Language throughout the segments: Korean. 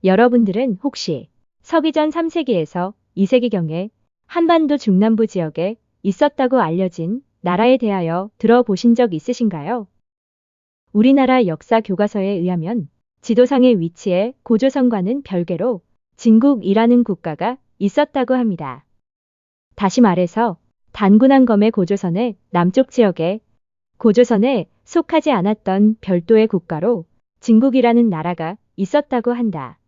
여러분들은 혹시 서기전 3세기에서 2세기경에 한반도 중남부 지역에 있었다고 알려진 나라에 대하여 들어보신 적 있으신가요? 우리나라 역사 교과서에 의하면 지도상의 위치에 고조선과는 별개로 진국이라는 국가가 있었다고 합니다. 다시 말해서 단군한검의 고조선의 남쪽 지역에 고조선에 속하지 않았던 별도의 국가로 진국이라는 나라가 있었다고 한다.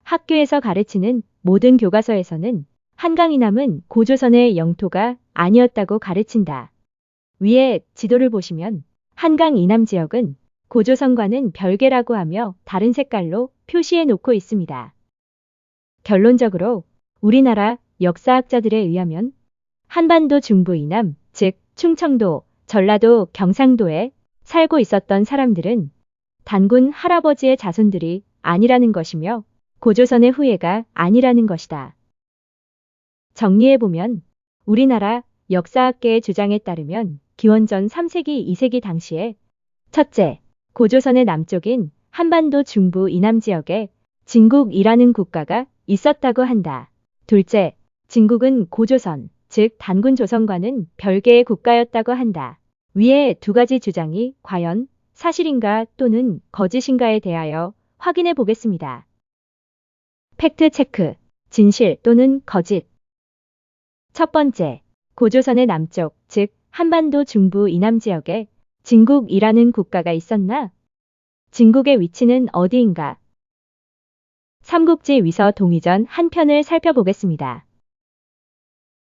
학교에서 가르치는 모든 교과서에서는 한강 이남은 고조선의 영토가 아니었다고 가르친다. 위에 지도를 보시면 한강 이남 지역은 고조선과는 별개라고 하며 다른 색깔로 표시해 놓고 있습니다. 결론적으로 우리나라 역사학자들에 의하면 한반도 중부 이남, 즉 충청도, 전라도, 경상도에 살고 있었던 사람들은 단군 할아버지의 자손들이 아니라는 것이며 고조선의 후예가 아니라는 것이다. 정리해보면 우리나라 역사학계의 주장에 따르면 기원전 3세기, 2세기 당시에 첫째, 고조선의 남쪽인 한반도 중부 이남 지역에 진국이라는 국가가 있었다고 한다. 둘째, 진국은 고조선, 즉 단군 조선과는 별개의 국가였다고 한다. 위의 두 가지 주장이 과연 사실인가 또는 거짓인가에 대하여 확인해 보겠습니다. 팩트 체크, 진실 또는 거짓. 첫 번째, 고조선의 남쪽, 즉 한반도 중부 이남 지역에 진국이라는 국가가 있었나? 진국의 위치는 어디인가? 삼국지 위서 동의전 한 편을 살펴보겠습니다.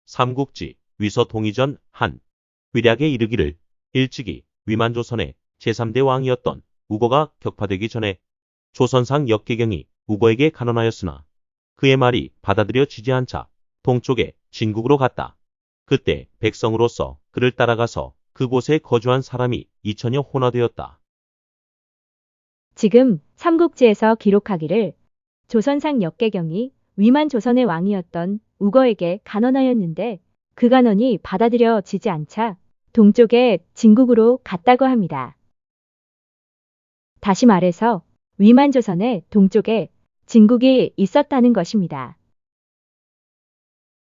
삼국지 위서 동의전 한 위략에 이르기를 일찍이 위만조선의 제3대 왕이었던 우거가 격파되기 전에 조선상 역계경이 우거에게 간언하였으나 그의 말이 받아들여지지 않자 동쪽의 진국으로 갔다. 그때 백성으로서 그를 따라가서 그곳에 거주한 사람이 2000여 호나 되었다. 지금 삼국지에서 기록하기를 조선상 역계경이 위만 조선의 왕이었던 우거에게 간언하였는데 그 간언이 받아들여지지 않자 동쪽의 진국으로 갔다고 합니다. 다시 말해서 위만 조선의 동쪽에 진국이 있었다는 것입니다.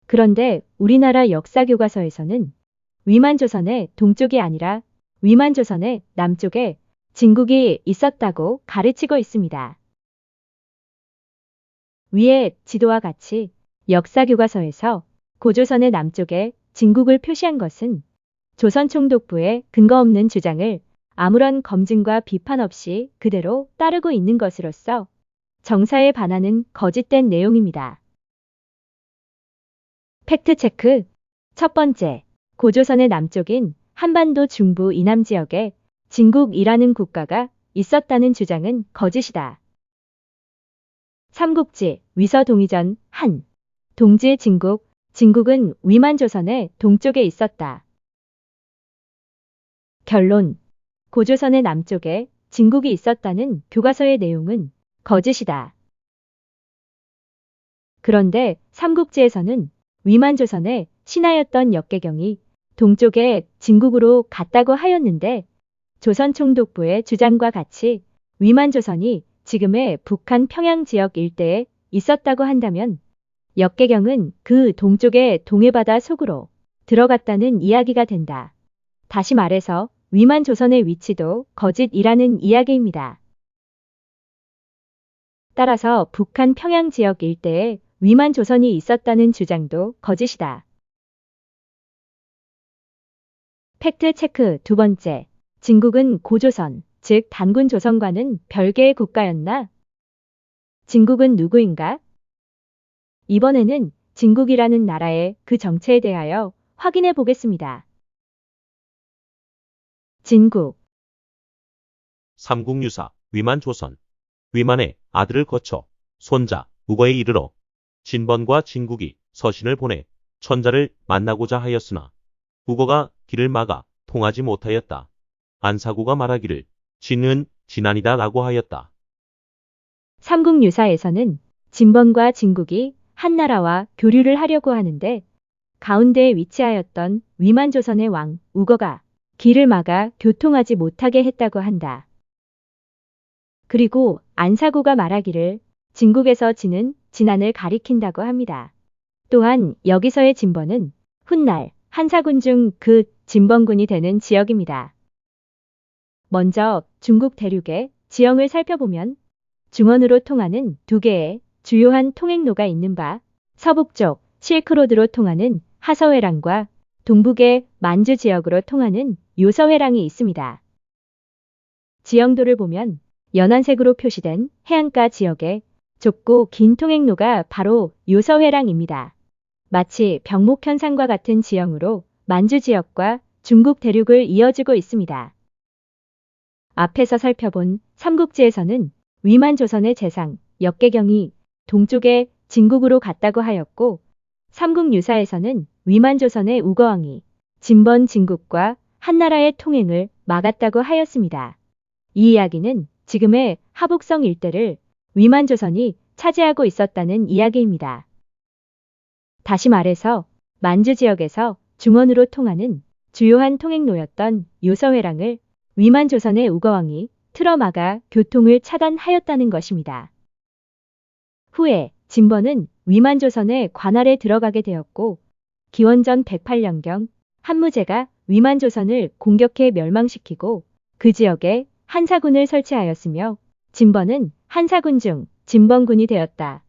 그런데 우리나라 역사교과서에서는 위만 조선의 동쪽이 아니라 위만 조선의 남쪽에 진국이 있었다고 가르치고 있습니다. 위의 지도와 같이 역사교과서에서 고조선의 남쪽에 진국을 표시한 것은 조선 총독부의 근거 없는 주장을 아무런 검증과 비판 없이 그대로 따르고 있는 것으로서 정사에 반하는 거짓된 내용입니다. 팩트체크. 첫 번째, 고조선의 남쪽인 한반도 중부 이남 지역에 진국이라는 국가가 있었다는 주장은 거짓이다. 삼국지 위서 동의전 한 동지 진국, 진국은 위만 조선의 동쪽에 있었다. 결론. 고조선의 남쪽에 진국이 있었다는 교과서의 내용은 거짓이다. 그런데 삼국지에서는 위만 조선의 신하였던 역계경이 동쪽에 진국으로 갔다고 하였는데 조선 총독부의 주장과 같이 위만 조선이 지금의 북한 평양 지역 일대에 있었다고 한다면 역계경은 그 동쪽의 동해바다 속으로 들어갔다는 이야기가 된다. 다시 말해서 위만 조선의 위치도 거짓이라는 이야기입니다. 따라서 북한 평양 지역 일대에 위만 조선이 있었다는 주장도 거짓이다. 팩트 체크 두 번째, 진국은 고조선, 즉 단군 조선과는 별개의 국가였나? 진국은 누구인가? 이번에는 진국이라는 나라의 그 정체에 대하여 확인해 보겠습니다. 진국. 삼국유사 위만조선 위만의 아들을 거쳐 손자 우거에 이르러 진번과 진국이 서신을 보내 천자를 만나고자 하였으나 우거가 길을 막아 통하지 못하였다. 안사구가 말하기를 진은 진안이다 라고 하였다. 삼국유사에서는 진번과 진국이 한나라와 교류를 하려고 하는데 가운데에 위치하였던 위만조선의 왕 우거가 길을 막아 교통하지 못하게 했다고 한다. 그리고 안사구가 말하기를 진국에서 진은 진안을 가리킨다고 합니다. 또한 여기서의 진번은 훗날 한사군 중 그 진번군이 되는 지역입니다. 먼저 중국 대륙의 지형을 살펴보면 중원으로 통하는 두 개의 주요한 통행로가 있는 바 서북쪽 실크로드로 통하는 하서회랑과 동북의 만주 지역으로 통하는 요서회랑이 있습니다. 지형도를 보면 연한색으로 표시된 해안가 지역의 좁고 긴 통행로가 바로 요서회랑입니다. 마치 병목 현상과 같은 지형으로 만주 지역과 중국 대륙을 이어주고 있습니다. 앞에서 살펴본 삼국지에서는 위만 조선의 재상 역계경이 동쪽에 진국으로 갔다고 하였고 삼국유사에서는 위만 조선의 우거왕이 진번 진국과 한나라의 통행을 막았다고 하였습니다. 이 이야기는 지금의 하북성 일대를 위만 조선이 차지하고 있었다는 이야기입니다. 다시 말해서 만주 지역에서 중원으로 통하는 주요한 통행로였던 요서회랑을 위만 조선의 우거왕이 틀어막아 교통을 차단하였다는 것입니다. 후에 진번은 위만 조선의 관할에 들어가게 되었고 기원전 108년경 한무제가 위만 조선을 공격해 멸망시키고 그 지역에 한사군을 설치하였으며 진번은 한사군 중 진번군이 되었다.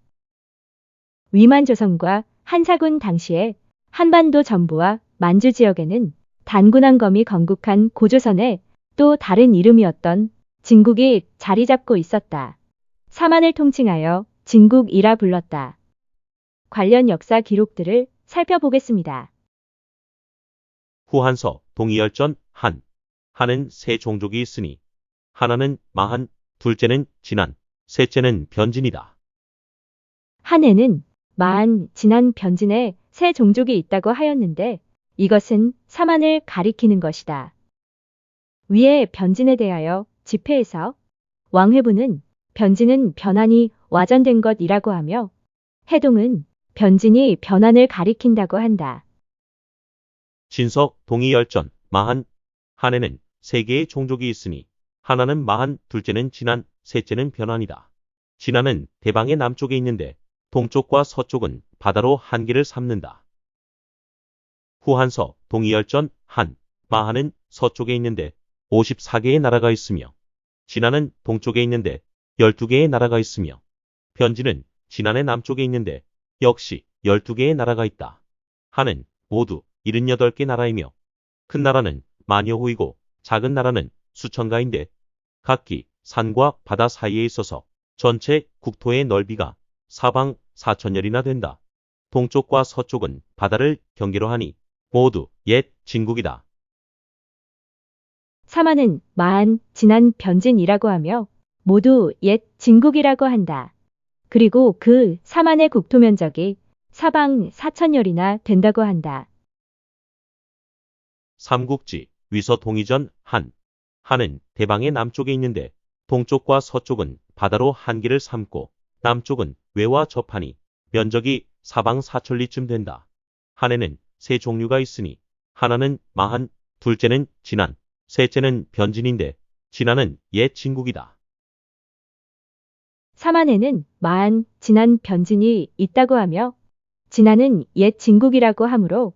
위만 조선과 한사군 당시에 한반도 전부와 만주 지역에는 단군왕검이 건국한 고조선의 또 다른 이름이었던 진국이 자리 잡고 있었다. 사만을 통칭하여 진국이라 불렀다. 관련 역사 기록들을 살펴보겠습니다. 후한서 동이열전 한. 한은 세 종족이 있으니 하나는 마한, 둘째는 진안, 셋째는 변진이다. 한해는 마한, 진안, 변진에 세 종족이 있다고 하였는데 이것은 사만을 가리키는 것이다. 위에 변진에 대하여 집회에서 왕회부는 변진은 변환이 와전된 것이라고 하며 해동은 변진이 변환을 가리킨다고 한다. 진서 동이열전 마한. 한에는 세 개의 종족이 있으니 하나는 마한, 둘째는 진안, 셋째는 변환이다. 진안은 대방의 남쪽에 있는데 동쪽과 서쪽은 바다로 한계를 삼는다. 후한서 동이열전 한. 마한은 서쪽에 있는데 54개의 나라가 있으며 진안은 동쪽에 있는데 12개의 나라가 있으며 변진은 진안의 남쪽에 있는데 역시 12개의 나라가 있다. 한은 모두 78개 나라이며 큰 나라는 만여호이고 작은 나라는 수천가인데 각기 산과 바다 사이에 있어서 전체 국토의 넓이가 사방 4천열이나 된다. 동쪽과 서쪽은 바다를 경계로 하니 모두 옛 진국이다. 사만은 마한, 진안, 변진이라고 하며 모두 옛 진국이라고 한다. 그리고 그 사만의 국토 면적이 사방 4천열이나 된다고 한다. 삼국지 위서 동이전 한. 한은 대방의 남쪽에 있는데 동쪽과 서쪽은 바다로 한계를 삼고 남쪽은 외와 접하니 면적이 사방 4천리쯤 된다. 한에는 세 종류가 있으니 하나는 마한, 둘째는 진안, 셋째는 변진인데 진안은 옛 진국이다. 사만에는 마한, 진안, 변진이 있다고 하며 진안은 옛 진국이라고 하므로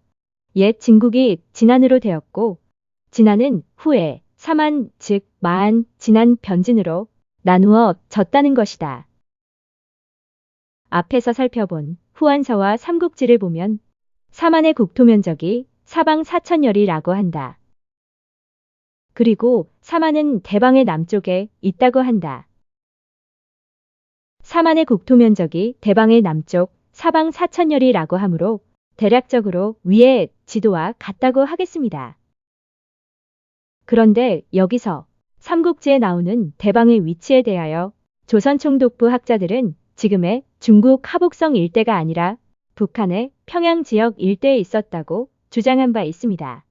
옛 진국이 진안으로 되었고 진안은 후에 사만 즉 마한, 진안, 변진으로 나누어졌다는 것이다. 앞에서 살펴본 후한서와 삼국지를 보면 사만의 국토 면적이 사방 4천열이라고 한다. 그리고 사만은 대방의 남쪽에 있다고 한다. 사만의 국토 면적이 대방의 남쪽 사방 4천열이라고 하므로 대략적으로 위의 지도와 같다고 하겠습니다. 그런데 여기서 삼국지에 나오는 대방의 위치에 대하여 조선 총독부 학자들은 지금의 중국 하북성 일대가 아니라 북한의 평양 지역 일대에 있었다고 주장한 바 있습니다.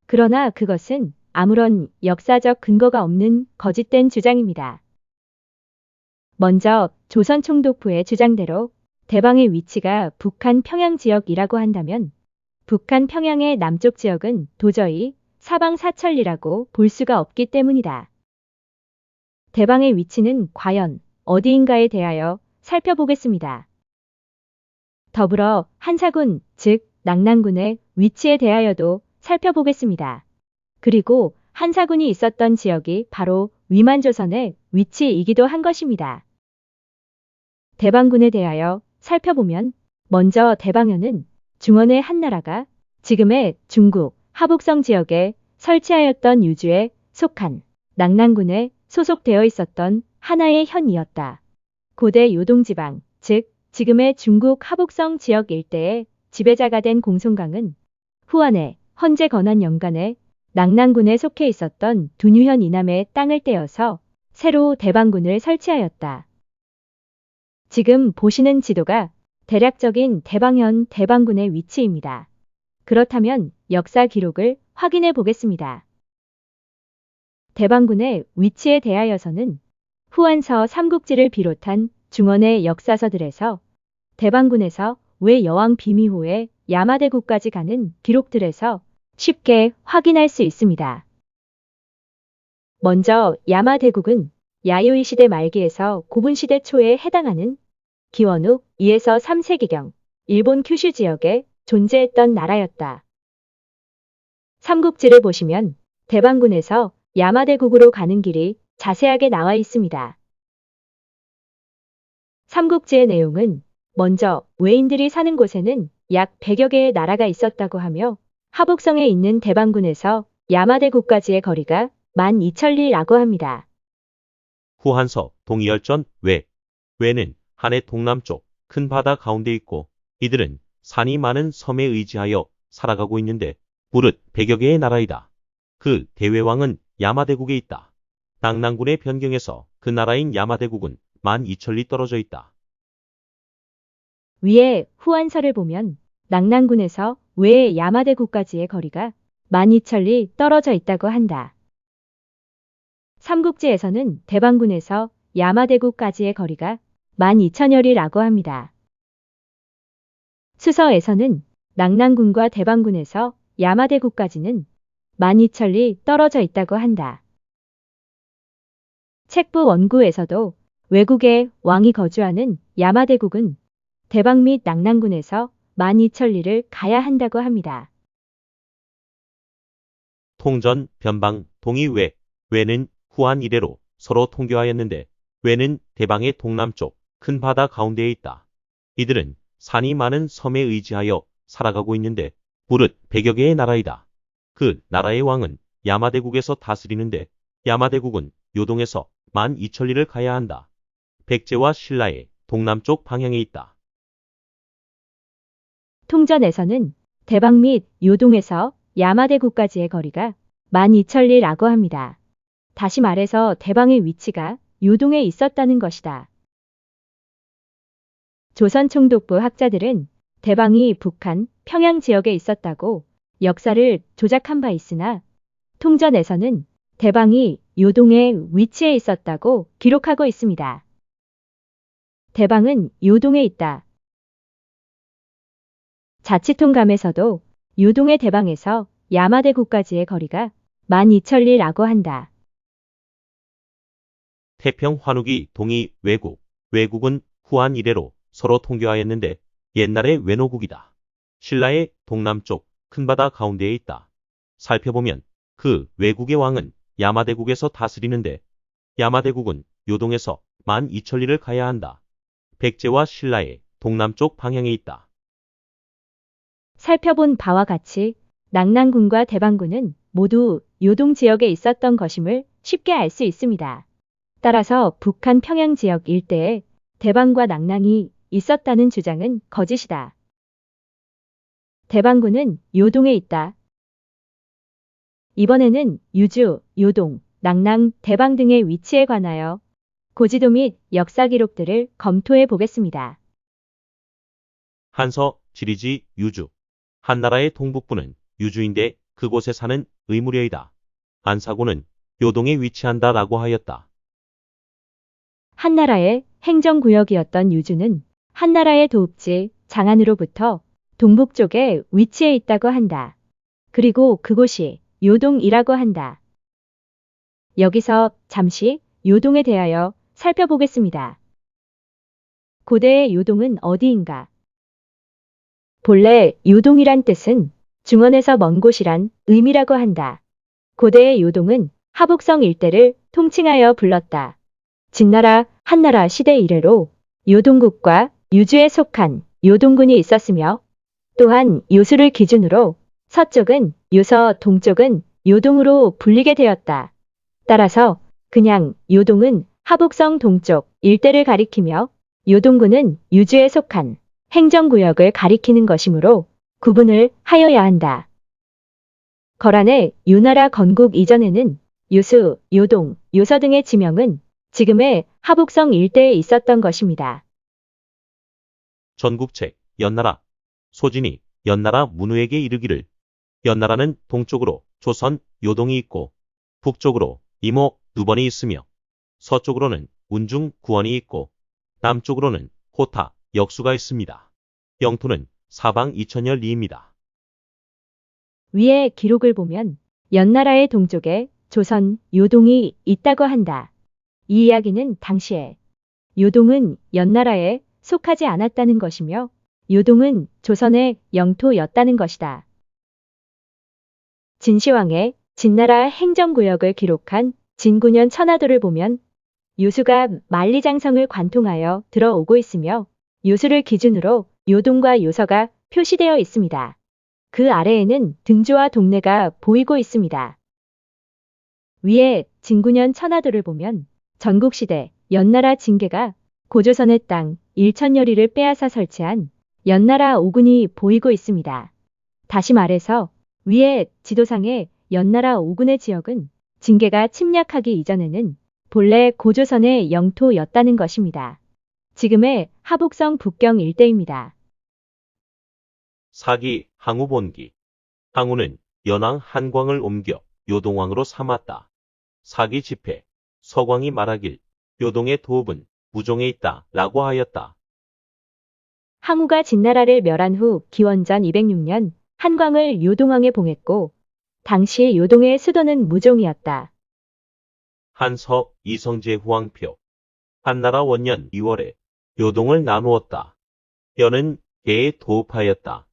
그러나 그것은 아무런 역사적 근거가 없는 거짓된 주장입니다. 먼저 조선 총독부의 주장대로 대방의 위치가 북한 평양 지역이라고 한다면 북한 평양의 남쪽 지역은 도저히 사방 사천리라고 볼 수가 없기 때문이다. 대방의 위치는 과연 어디인가에 대하여 살펴보겠습니다. 더불어 한사군, 즉 낙랑군의 위치에 대하여도 살펴보겠습니다. 그리고 한사군이 있었던 지역이 바로 위만조선의 위치이기도 한 것입니다. 대방군에 대하여 살펴보면 먼저 대방현은 중원의 한나라가 지금의 중국 하북성 지역에 설치하였던 유주에 속한 낙랑군에 소속되어 있었던 하나의 현이었다. 고대 요동지방, 즉 지금의 중국 하북성 지역 일대의 지배자가 된 공송강은 후한의 헌재 건한 연간에 낙랑군에 속해 있었던 두뉴현 이남의 땅을 떼어서 새로 대방군을 설치하였다. 지금 보시는 지도가 대략적인 대방현 대방군의 위치입니다. 그렇다면 역사 기록을 확인해 보겠습니다. 대방군의 위치에 대하여서는 후한서 삼국지를 비롯한 중원의 역사서들에서 대방군에서 왜 여왕 비미호의 야마대국까지 가는 기록들에서 쉽게 확인할 수 있습니다. 먼저 야마대국은 야요이 시대 말기에서 고분 시대 초에 해당하는 기원 후 2에서 3세기경 일본 큐슈 지역에 존재했던 나라였다. 삼국지를 보시면 대방군에서 야마대국으로 가는 길이 자세하게 나와 있습니다. 삼국지의 내용은 먼저 외인들이 사는 곳에는 약 100여 개의 나라가 있었다고 하며 하북성에 있는 대방군에서 야마대국까지의 거리가 12,000리라고 합니다. 후한서 동이열전 외는 한의 동남쪽 큰 바다 가운데 있고 이들은 산이 많은 섬에 의지하여 살아가고 있는데 무릇 100여 개의 나라이다. 그 대외왕은 야마대국에 있다. 낙랑군의 변경에서 그 나라인 야마대국은 12,000리 떨어져 있다. 위에 후한서를 보면 낙랑군에서 외의 야마대국까지의 거리가 12,000리 떨어져 있다고 한다. 삼국지에서는 대방군에서 야마대국까지의 거리가 12,000여리라고 합니다. 수서에서는 낙랑군과 대방군에서 야마대국까지는 12,000리 떨어져 있다고 한다. 책부 원구에서도 외국의 왕이 거주하는 야마대국은 대방 및 낙랑군에서 12,000리를 가야 한다고 합니다. 통전, 변방, 동이 외는 후한 이래로 서로 통교하였는데 외는 대방의 동남쪽 큰 바다 가운데에 있다. 이들은 산이 많은 섬에 의지하여 살아가고 있는데 무릇 100여 개의 나라이다. 그 나라의 왕은 야마대국에서 다스리는데 야마대국은 요동에서 12,000리를 가야 한다. 백제와 신라의 동남쪽 방향에 있다. 통전에서는 대방 및 요동에서 야마대국까지의 거리가 12,000리라고 합니다. 다시 말해서 대방의 위치가 요동에 있었다는 것이다. 조선 총독부 학자들은 대방이 북한, 평양 지역에 있었다고 역사를 조작한 바 있으나 통전에서는 대방이 요동에 위치해 있었다고 기록하고 있습니다. 대방은 요동에 있다. 자치통감에서도 요동의 대방에서 야마대국까지의 거리가 12,000리라고 한다. 태평 환우기 동이 외국은 후한 이래로 서로 통교하였는데 옛날의 외노국이다. 신라의 동남쪽 큰 바다 가운데에 있다. 살펴보면 그 외국의 왕은 야마대국에서 다스리는데 야마대국은 요동에서 12,000리를 가야 한다. 백제와 신라의 동남쪽 방향에 있다. 살펴본 바와 같이 낙랑군과 대방군은 모두 요동 지역에 있었던 것임을 쉽게 알 수 있습니다. 따라서 북한 평양 지역 일대에 대방과 낙랑이 있었다는 주장은 거짓이다. 대방군은 요동에 있다. 이번에는 유주, 요동, 낙랑, 대방 등의 위치에 관하여 고지도 및 역사 기록들을 검토해 보겠습니다. 한서, 지리지, 유주. 한나라의 동북부는 유주인데 그곳에 사는 의무려이다. 안사고는 요동에 위치한다라고 하였다. 한나라의 행정구역이었던 유주는 한나라의 도읍지 장안으로부터 동북쪽에 위치해 있다고 한다. 그리고 그곳이 요동이라고 한다. 여기서 잠시 요동에 대하여 살펴보겠습니다. 고대의 요동은 어디인가? 본래 요동이란 뜻은 중원에서 먼 곳이란 의미라고 한다. 고대의 요동은 하북성 일대를 통칭하여 불렀다. 진나라, 한나라 시대 이래로 요동국과 유주에 속한 요동군이 있었으며 또한 요수를 기준으로 서쪽은 요서, 동쪽은 요동으로 불리게 되었다. 따라서 그냥 요동은 하북성 동쪽 일대를 가리키며 요동군은 유주에 속한 행정구역을 가리키는 것이므로 구분을 하여야 한다. 거란의 요나라 건국 이전에는 요수, 요동, 요서 등의 지명은 지금의 하북성 일대에 있었던 것입니다. 전국책 연나라 소진이 연나라 문우에게 이르기를 연나라는 동쪽으로 조선 요동이 있고 북쪽으로 이목 두 번이 있으며 서쪽으로는 운중 구원이 있고 남쪽으로는 호타 역수가 있습니다. 영토는 사방 2000여 리입니다. 위의 기록을 보면 연나라의 동쪽에 조선 요동이 있다고 한다. 이 이야기는 당시에 요동은 연나라에 속하지 않았다는 것이며 요동은 조선의 영토였다는 것이다. 진시황의 진나라 행정구역을 기록한 진구년 천하도를 보면 요수가 만리장성을 관통하여 들어오고 있으며 요수를 기준으로 요동과 요서가 표시되어 있습니다. 그 아래에는 등주와 동네가 보이고 있습니다. 위에 진구년 천하도를 보면 전국시대 연나라 징계가 고조선의 땅 1000여리를 빼앗아 설치한 연나라 오군이 보이고 있습니다. 다시 말해서 위에 지도상의 연나라 오군의 지역은 징계가 침략하기 이전에는 본래 고조선의 영토였다는 것입니다. 지금의 하북성 북경 일대입니다. 사기 항우본기 항우는 연왕 한광을 옮겨 요동왕으로 삼았다. 사기 집회 서광이 말하길 요동의 도읍은 무종에 있다 라고 하였다. 항우가 진나라를 멸한 후 기원전 206년 한광을 요동왕에 봉했고 당시 요동의 수도는 무종이었다. 한서 이성제 후왕표 한나라 원년 2월에 요동을 나누었다. 연은 개에 도읍하였다.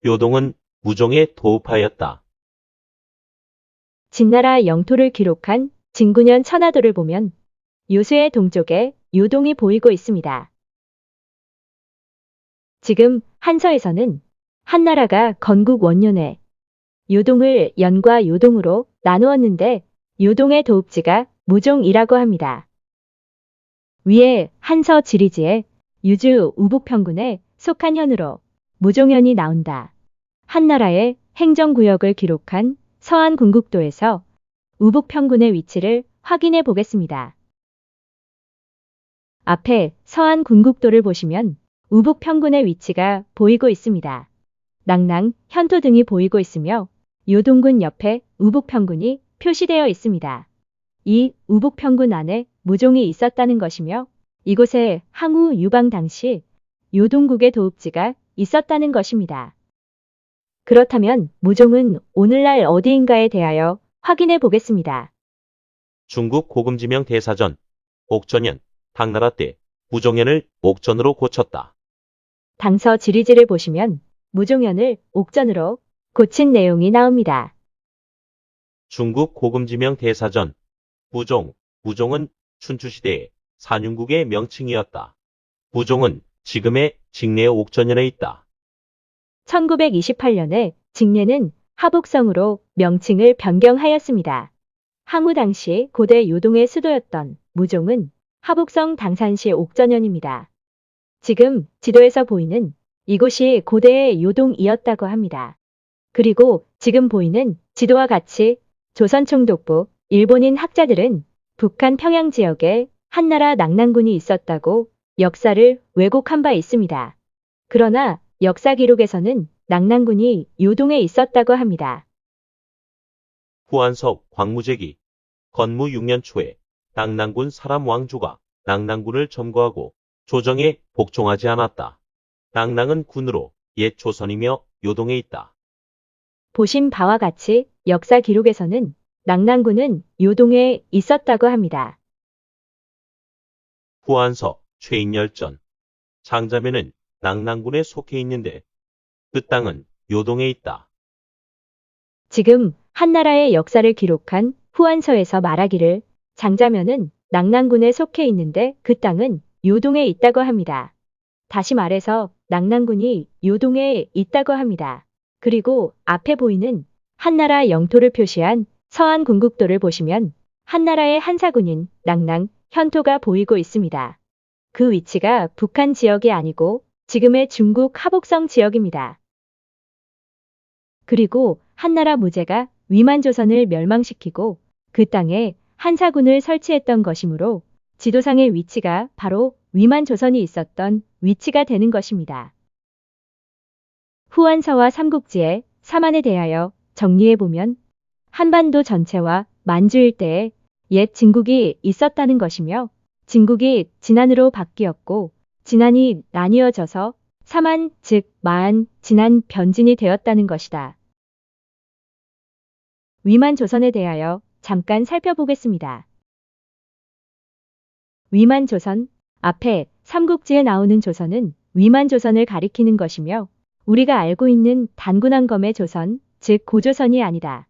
요동은 무종에 도읍하였다. 진나라 영토를 기록한 진구년 천하도를 보면 요수의 동쪽에 요동이 보이고 있습니다. 지금 한서에서는 한나라가 건국 원년에 요동을 연과 요동으로 나누었는데 요동의 도읍지가 무종이라고 합니다. 위에 한서 지리지에 유주 우북평군에 속한 현으로 무종현이 나온다. 한나라의 행정구역을 기록한 서안군국도에서 우북평군의 위치를 확인해 보겠습니다. 앞에 서안군국도를 보시면 우북평군의 위치가 보이고 있습니다. 낭랑, 현토 등이 보이고 있으며 요동군 옆에 우북평군이 표시되어 있습니다. 이 우북평군 안에 무종이 있었다는 것이며 이곳에 항우 유방 당시 요동국의 도읍지가 있었다는 것입니다. 그렇다면 무종은 오늘날 어디인가에 대하여 확인해 보겠습니다. 중국 고금지명 대사전 옥전년 당나라 때 무종현을 옥전으로 고쳤다. 당서 지리지를 보시면 무종현을 옥전으로 고친 내용이 나옵니다. 중국 고금지명 대사전 무종은 춘추시대의 산윤국의 명칭이었다. 무종은 지금의 직내 옥전현에 있다. 1928년에 직내는 하북성으로 명칭을 변경하였습니다. 항우 당시 고대 요동의 수도였던 무종은 하북성 당산시 옥전현입니다. 지금 지도에서 보이는 이곳이 고대의 요동이었다고 합니다. 그리고 지금 보이는 지도와 같이 조선 총독부 일본인 학자들은 북한 평양 지역에 한나라 낙난군이 있었다고 역사를 왜곡한 바 있습니다. 그러나 역사 기록에서는 낙난군이 요동에 있었다고 합니다. 후한석 광무제기 건무 6년 초에 낙난군 사람 왕조가 낙난군을 점거하고 조정에 복종하지 않았다. 낙랑은 군으로 옛 조선이며 요동에 있다. 보신 바와 같이 역사 기록에서는 낙난군은 요동에 있었다고 합니다. 후한서 최인열전 장자매는 낙랑군에 속해 있는데 그 땅은 요동에 있다. 지금 한나라의 역사를 기록한 후한서에서 말하기를 장자면은 낙랑군에 속해 있는데 그 땅은 요동에 있다고 합니다. 다시 말해서 낙랑군이 요동에 있다고 합니다. 그리고 앞에 보이는 한나라 영토를 표시한 서한 군국도를 보시면 한나라의 한사군인 낙랑, 현토가 보이고 있습니다. 그 위치가 북한 지역이 아니고 지금의 중국 하복성 지역입니다. 그리고 한나라 무제가 위만조선을 멸망시키고 그 땅에 한사군을 설치했던 것이므로 지도상의 위치가 바로 위만조선이 있었던 위치가 되는 것입니다. 후한서와 삼국지의 사만에 대하여 정리해보면 한반도 전체와 만주 일대에 옛 진국이 있었다는 것이며 진국이 진안으로 바뀌었고 진안이 나뉘어져서 사만, 즉 마안, 진안, 변진이 되었다는 것이다. 위만조선에 대하여 잠깐 살펴보겠습니다. 위만조선, 앞에 삼국지에 나오는 조선은 위만조선을 가리키는 것이며 우리가 알고 있는 단군왕검의 조선, 즉 고조선이 아니다.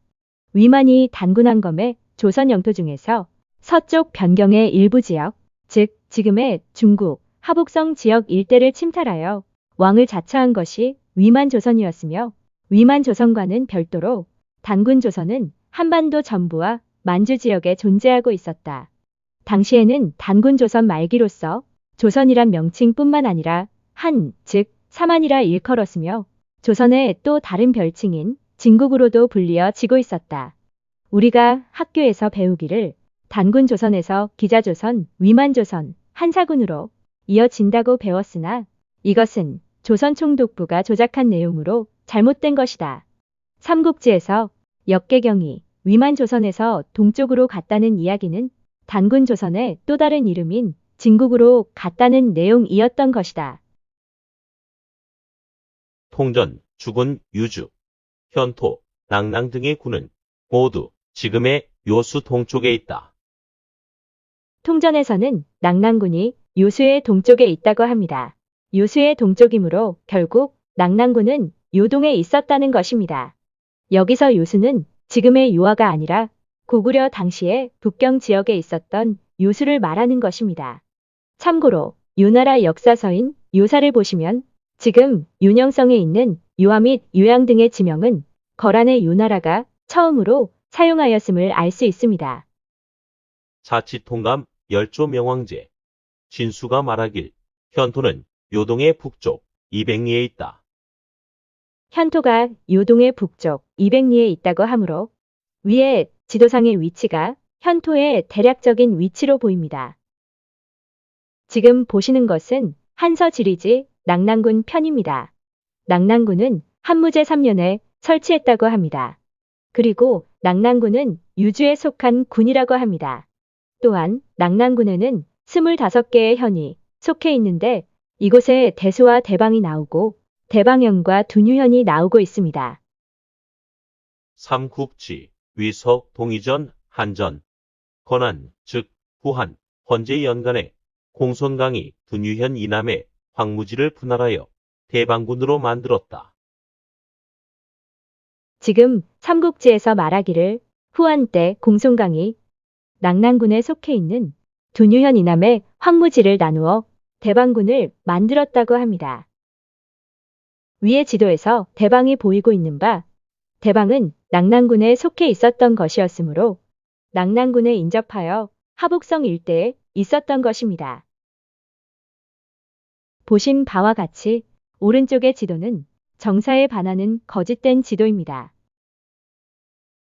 위만이 단군왕검의 조선 영토 중에서 서쪽 변경의 일부 지역, 즉 지금의 중국, 하복성 지역 일대를 침탈하여 왕을 자처한 것이 위만조선이었으며 위만조선과는 별도로 단군조선은 한반도 전부와 만주 지역에 존재하고 있었다. 당시에는 단군조선 말기로서 조선이란 명칭뿐만 아니라 한, 즉 사만이라 일컬었으며 조선의 또 다른 별칭인 진국으로도 불리어지고 있었다. 우리가 학교에서 배우기를 단군조선에서 기자조선, 위만조선, 한사군으로 이어진다고 배웠으나 이것은 조선총독부가 조작한 내용으로 잘못된 것이다. 삼국지에서 역계경이 위만조선에서 동쪽으로 갔다는 이야기는 단군조선의 또 다른 이름인 진국으로 갔다는 내용이었던 것이다. 통전, 죽은, 유주, 현토, 낙랑 등의 군은 모두 지금의 요수 동쪽에 있다. 통전에서는 낙랑군이 요수의 동쪽에 있다고 합니다. 요수의 동쪽이므로 결국 낙랑군은 요동에 있었다는 것입니다. 여기서 요수는 지금의 요하가 아니라 고구려 당시에 북경 지역에 있었던 요수를 말하는 것입니다. 참고로 요나라 역사서인 요사를 보시면 지금 윤영성에 있는 요하 및 요양 등의 지명은 거란의 요나라가 처음으로 사용하였음을 알 수 있습니다. 자치통감 열조 명왕제 진수가 말하길 현토는 요동의 북쪽 200리에 있다. 현토가 요동의 북쪽 200리에 있다고 하므로 위에 지도상의 위치가 현토의 대략적인 위치로 보입니다. 지금 보시는 것은 한서 지리지 낙랑군 편입니다. 낙랑군은 한무제 3년에 설치했다고 합니다. 그리고 낙랑군은 유주에 속한 군이라고 합니다. 또한 낙랑군에는 25개의 현이 속해 있는데 이곳에 대수와 대방이 나오고 대방현과 두뉴현이 나오고 있습니다. 삼국지, 위석, 동이전, 한전, 건한, 즉 후한, 헌제 연간에 공손강이 두뉴현 이남에 황무지를 분할하여 대방군으로 만들었다. 지금 삼국지에서 말하기를 후한 때 공손강이 낙랑군에 속해 있는 두뉴현 이남의 황무지를 나누어 대방군을 만들었다고 합니다. 위의 지도에서 대방이 보이고 있는 바 대방은 낙랑군에 속해 있었던 것이었으므로 낙랑군에 인접하여 하복성 일대에 있었던 것입니다. 보신 바와 같이 오른쪽의 지도는 정사에 반하는 거짓된 지도입니다.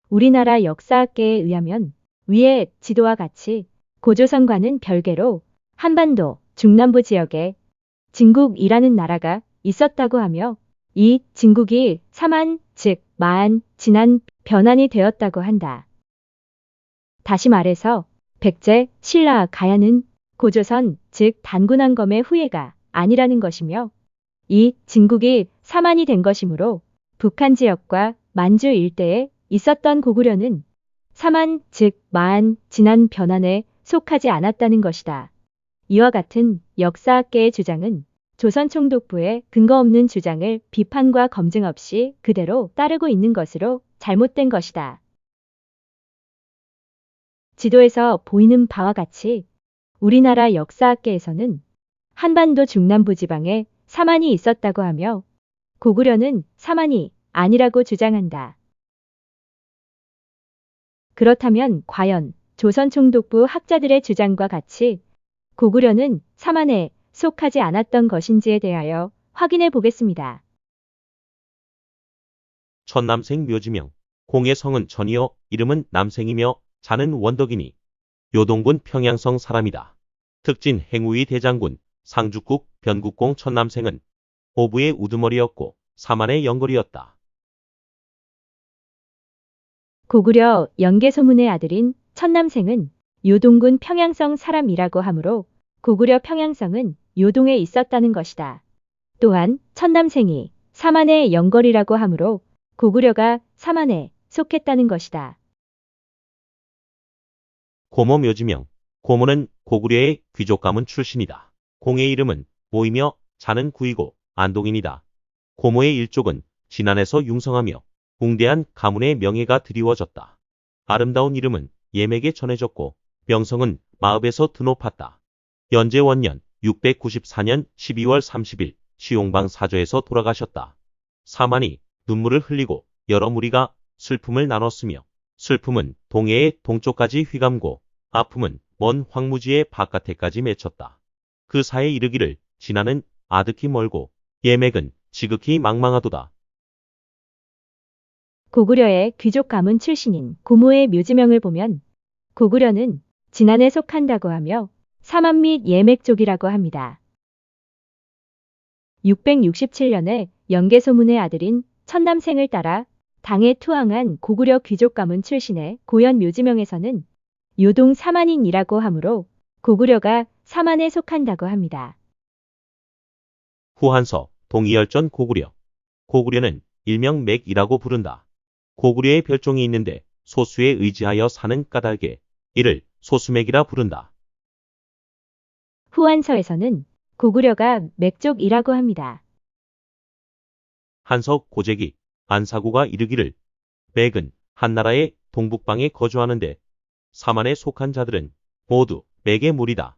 우리나라 역사학계에 의하면 위의 지도와 같이 고조선과는 별개로 한반도 중남부 지역에 진국이라는 나라가 있었다고 하며 이 진국이 사만, 즉 마안, 진안, 변안이 되었다고 한다. 다시 말해서 백제, 신라, 가야는 고조선, 즉 단군왕검의 후예가 아니라는 것이며 이 진국이 사만이 된 것이므로 북한 지역과 만주 일대에 있었던 고구려는 사만, 즉 마안, 진안, 변안에 속하지 않았다는 것이다. 이와 같은 역사학계의 주장은 조선 총독부의 근거 없는 주장을 비판과 검증 없이 그대로 따르고 있는 것으로 잘못된 것이다. 지도에서 보이는 바와 같이 우리나라 역사학계에서는 한반도 중남부 지방에 사만이 있었다고 하며 고구려는 사만이 아니라고 주장한다. 그렇다면 과연 조선 총독부 학자들의 주장과 같이 고구려는 사만에 속하지 않았던 것인지에 대하여 확인해 보겠습니다. 천남생 묘지명. 공의 성은 전이요 이름은 남생이며 자는 원덕이니 요동군 평양성 사람이다. 특진 행우이 대장군 상주국 변국공 천남생은 호부의 우두머리였고 사만의 영걸이었다. 고구려 연개소문의 아들인 천남생은 요동군 평양성 사람이라고 하므로 고구려 평양성은 요동에 있었다는 것이다. 또한 천남생이 사만의 영걸이라고 하므로 고구려가 사만에 속했다는 것이다. 고모 묘지명. 고모는 고구려의 귀족 가문 출신이다. 공의 이름은 모이며 자는 구이고 안동인이다. 고모의 일족은 진안에서 융성하며 웅대한 가문의 명예가 드리워졌다. 아름다운 이름은 예맥에 전해졌고 명성은 마읍에서 드높았다. 연제원년 694년 12월 30일 시용방 사저에서 돌아가셨다. 사만이 눈물을 흘리고 여러 무리가 슬픔을 나눴으며 슬픔은 동해의 동쪽까지 휘감고 아픔은 먼 황무지의 바깥에까지 맺혔다. 그 사에 이르기를 진안은 아득히 멀고 예맥은 지극히 망망하도다. 고구려의 귀족 가문 출신인 고모의 묘지명을 보면 고구려는 진안에 속한다고 하며 사만 및 예맥족이라고 합니다. 667년에 연개소문의 아들인 천남생을 따라 당에 투항한 고구려 귀족 가문 출신의 고연 묘지명에서는 요동 사만인이라고 하므로 고구려가 사만에 속한다고 합니다. 후한서 동이열전 고구려. 고구려는 일명 맥이라고 부른다. 고구려의 별종이 있는데 소수에 의지하여 사는 까닭에 이를 소수맥이라 부른다. 후한서에서는 고구려가 맥족이라고 합니다. 한서 고재기 안사구가 이르기를 맥은 한나라의 동북방에 거주하는데 사만에 속한 자들은 모두 맥의 무리다.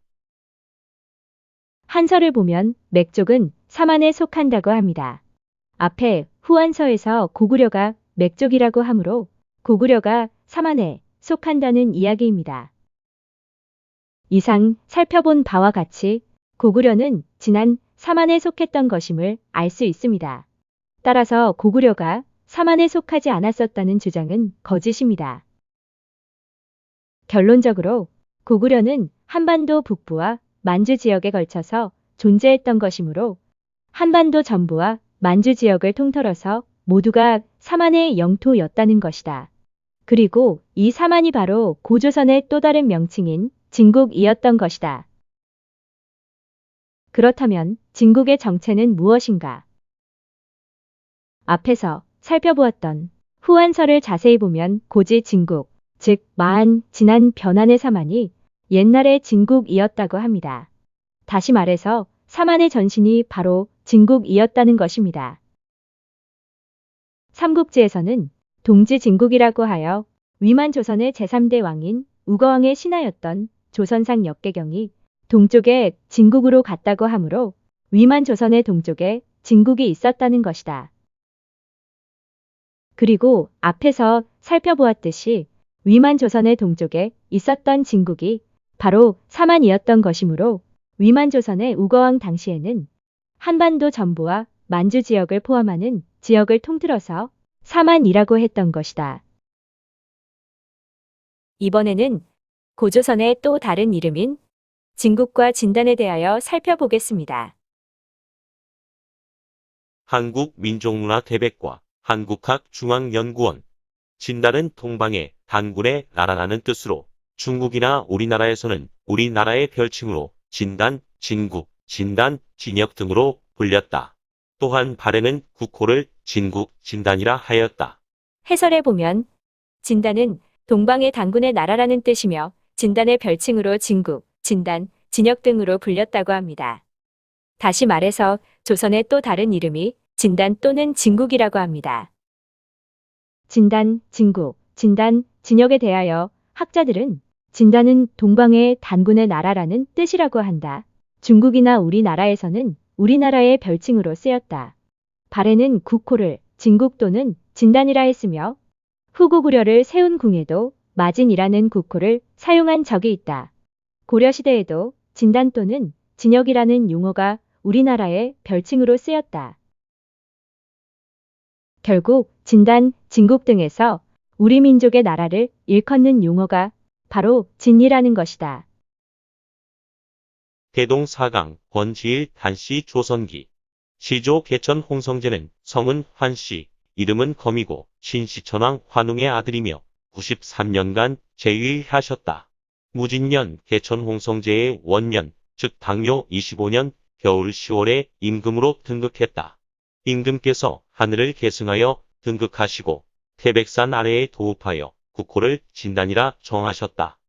한서를 보면 맥족은 사만에 속한다고 합니다. 앞에 후한서에서 고구려가 맥족이라고 하므로 고구려가 사만에 속한다는 이야기입니다. 이상 살펴본 바와 같이 고구려는 진안 사만에 속했던 것임을 알 수 있습니다. 따라서 고구려가 사만에 속하지 않았었다는 주장은 거짓입니다. 결론적으로 고구려는 한반도 북부와 만주 지역에 걸쳐서 존재했던 것이므로 한반도 전부와 만주 지역을 통틀어서 모두가 사만의 영토였다는 것이다. 그리고 이 사만이 바로 고조선의 또 다른 명칭인 진국이었던 것이다. 그렇다면 진국의 정체는 무엇인가? 앞에서 살펴보았던 후한서를 자세히 보면 고지 진국, 즉 마한, 진안, 변안의 사만이 옛날의 진국이었다고 합니다. 다시 말해서 사만의 전신이 바로 진국이었다는 것입니다. 삼국지에서는 동지진국이라고 하여 위만 조선의 제3대 왕인 우거왕의 신하였던 조선상 역계경이 동쪽에 진국으로 갔다고 하므로 위만 조선의 동쪽에 진국이 있었다는 것이다. 그리고 앞에서 살펴보았듯이 위만 조선의 동쪽에 있었던 진국이 바로 사만이었던 것이므로 위만 조선의 우거왕 당시에는 한반도 전부와 만주 지역을 포함하는 지역을 통틀어서 사만이라고 했던 것이다. 이번에는 고조선의 또 다른 이름인 진국과 진단에 대하여 살펴보겠습니다. 한국민족문화대백과 한국학중앙연구원. 진단은 동방의 단군의 나라라는 뜻으로 중국이나 우리나라에서는 우리나라의 별칭으로 진단, 진국, 진단, 진역 등으로 불렸다. 또한 발해는 국호를 진국, 진단이라 하였다. 해설에 보면 진단은 동방의 단군의 나라라는 뜻이며 진단의 별칭으로 진국, 진단, 진역 등으로 불렸다고 합니다. 다시 말해서 조선의 또 다른 이름이 진단 또는 진국이라고 합니다. 진단, 진국, 진단, 진역에 대하여 학자들은 진단은 동방의 단군의 나라라는 뜻이라고 한다. 중국이나 우리나라에서는 우리나라의 별칭으로 쓰였다. 발해는 국호를 진국 또는 진단이라 했으며 후고 구려를 세운 궁에도 마진이라는 국호를 사용한 적이 있다. 고려시대에도 진단 또는 진역이라는 용어가 우리나라의 별칭으로 쓰였다. 결국 진단, 진국 등에서 우리 민족의 나라를 일컫는 용어가 바로 진이라는 것이다. 대동 4강 권지일 단씨 조선기 시조 개천 홍성제는 성은 환씨, 이름은 검이고 신시천왕 환웅의 아들이며 93년간 재위하셨다. 무진년 개천 홍성제의 원년, 즉 당요 25년 겨울 10월에 임금으로 등극했다. 임금께서 하늘을 계승하여 등극하시고 태백산 아래에 도읍하여 국호를 진단이라 정하셨다.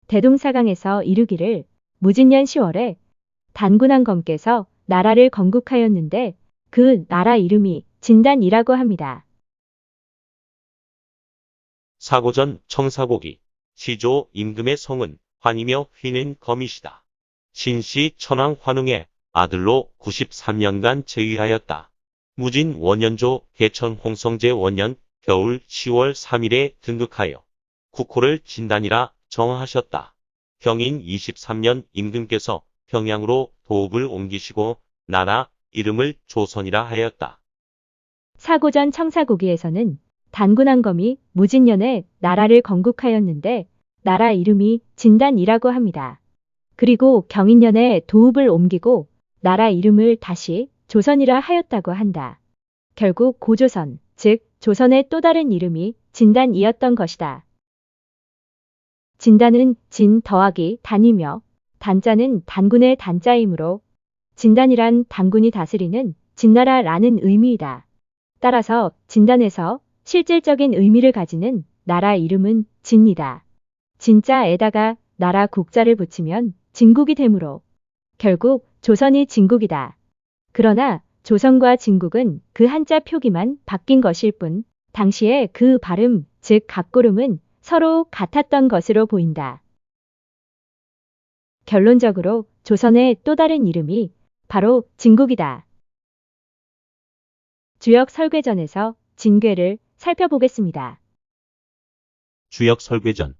대동사강에서 이르기를 무진년 10월에 단군한 검께서 나라를 건국하였는데 그 나라 이름이 진단이라고 합니다. 사고전 청사고기 시조 임금의 성은 환이며 휘는 검이시다. 신씨 천왕 환웅의 아들로 93년간 재위하였다. 무진 원년조 개천 홍성제 원년 겨울 10월 3일에 등극하여 국호를 진단이라 정하셨다. 경인 23년 임금께서 평양으로 도읍을 옮기시고 나라 이름을 조선이라 하였다. 사고전 청사고기에서는 단군한검이 무진년에 나라를 건국하였는데 나라 이름이 진단이라고 합니다. 그리고 경인년에 도읍을 옮기고 나라 이름을 다시 조선이라 하였다고 한다. 결국 고조선, 즉 조선의 또 다른 이름이 진단이었던 것이다. 진단은 진 더하기 단이며 단자는 단군의 단자이므로 진단이란 단군이 다스리는 진나라라는 의미이다. 따라서 진단에서 실질적인 의미를 가지는 나라 이름은 진이다. 진자에다가 나라 국자를 붙이면 진국이 되므로 결국 조선이 진국이다. 그러나 조선과 진국은 그 한자 표기만 바뀐 것일 뿐 당시에 그 발음, 즉 각고름은 서로 같았던 것으로 보인다. 결론적으로 조선의 또 다른 이름이 바로 진국이다. 주역 설괴전에서 진괴를 살펴보겠습니다. 주역 설괴전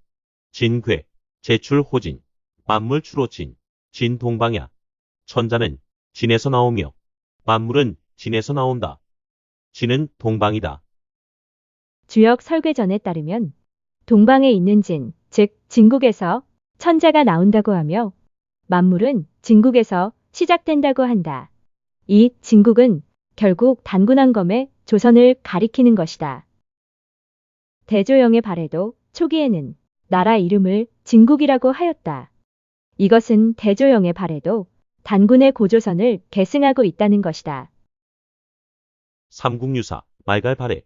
진괴 제출 호진 만물 주로 진 동방야 천자는 진에서 나오며 만물은 진에서 나온다. 진은 동방이다. 주역 설괴전에 따르면 동방에 있는 진, 즉 진국에서 천자가 나온다고 하며 만물은 진국에서 시작된다고 한다. 이 진국은 결국 단군한검의 조선을 가리키는 것이다. 대조영의 발해도 초기에는 나라 이름을 진국이라고 하였다. 이것은 대조영의 발해도 단군의 고조선을 계승하고 있다는 것이다. 삼국유사 말갈 발해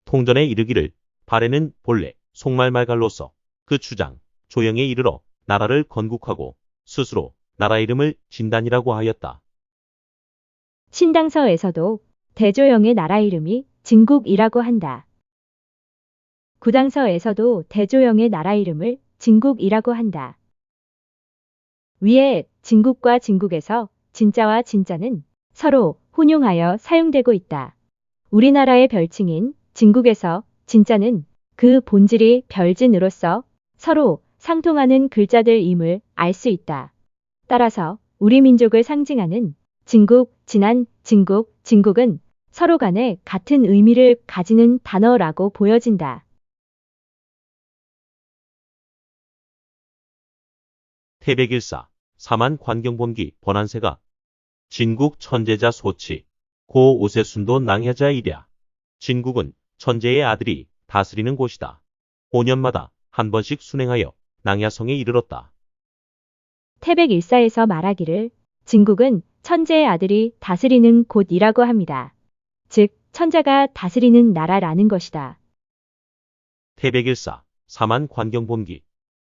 통전에 이르기를 발해는 본래 송말 말갈로서 그 주장 조영에 이르러 나라를 건국하고 스스로 나라 이름을 진단이라고 하였다. 신당서에서도 대조영의 나라 이름이 진국이라고 한다. 구당서에서도 대조영의 나라 이름을 진국이라고 한다. 위에 진국과 진국에서 진자와 진자는 서로 혼용하여 사용되고 있다. 우리나라의 별칭인 진국에서 진자는 그 본질이 별진으로서 서로 상통하는 글자들임을 알 수 있다. 따라서 우리 민족을 상징하는 진국, 진안, 진국, 진국은 서로 간에 같은 의미를 가지는 단어라고 보여진다. 태백일사 사만 관경본기 번안세가 진국 천제자 소치 고 오세순도 낭야자 이랴 진국은 천제의 아들이 다스리는 곳이다. 5년마다 한 번씩 순행하여 낭야성에 이르렀다. 태백일사에서 말하기를 진국은 천재의 아들이 다스리는 곳이라고 합니다. 즉 천자가 다스리는 나라라는 것이다. 태백일사 사만 관경본기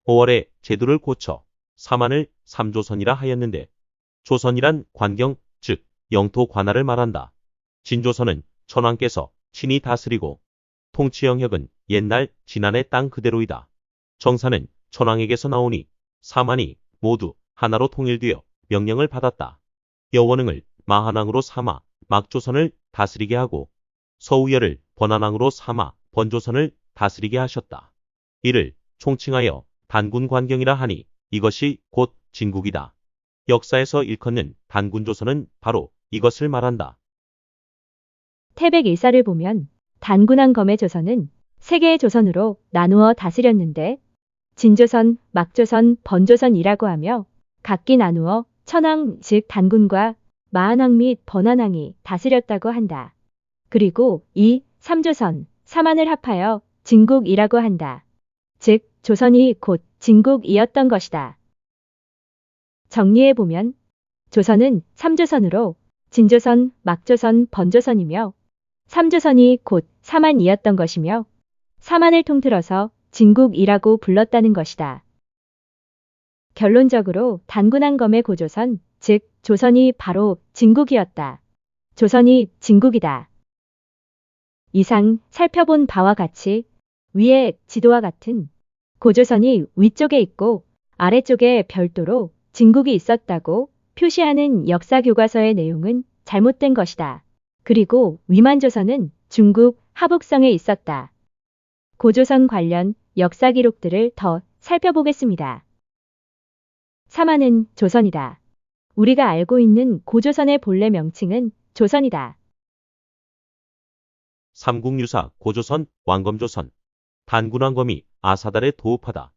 5월에 제도를 고쳐 사만을 삼조선이라 하였는데 조선이란 관경, 즉 영토 관할을 말한다. 진조선은 천황께서 친히 다스리고 통치 영역은 옛날 진안의 땅 그대로이다. 정사는 천황에게서 나오니 사만이 모두 하나로 통일되어 명령을 받았다. 여원흥을 마한왕으로 삼아 막조선을 다스리게 하고 서우열을 번한왕으로 삼아 번조선을 다스리게 하셨다. 이를 총칭하여 단군관경이라 하니 이것이 곧 진국이다. 역사에서 일컫는 단군조선은 바로 이것을 말한다. 태백 일사를 보면 단군한 검의 조선은 세 개의 조선으로 나누어 다스렸는데 진조선, 막조선, 번조선이라고 하며 각기 나누어 천황 즉 단군과 마한왕 및 번한왕이 다스렸다고 한다. 그리고 이 삼조선, 삼한을 합하여 진국이라고 한다. 즉 조선이 곧 진국이었던 것이다. 정리해보면 조선은 삼조선으로 진조선, 막조선, 번조선이며 삼조선이 곧 삼한이었던 것이며 삼한을 통틀어서 진국이라고 불렀다는 것이다. 결론적으로 단군한 검의 고조선, 즉 조선이 바로 진국이었다. 조선이 진국이다. 이상 살펴본 바와 같이 위의 지도와 같은 고조선이 위쪽에 있고 아래쪽에 별도로 진국이 있었다고 표시하는 역사교과서의 내용은 잘못된 것이다. 그리고 위만조선은 중국 하북성에 있었다. 고조선 관련 역사 기록들을 더 살펴보겠습니다. 삼한은 조선이다. 우리가 알고 있는 고조선의 본래 명칭은 조선이다. 삼국유사 고조선, 왕검조선, 단군왕검이 아사달에 도읍하다.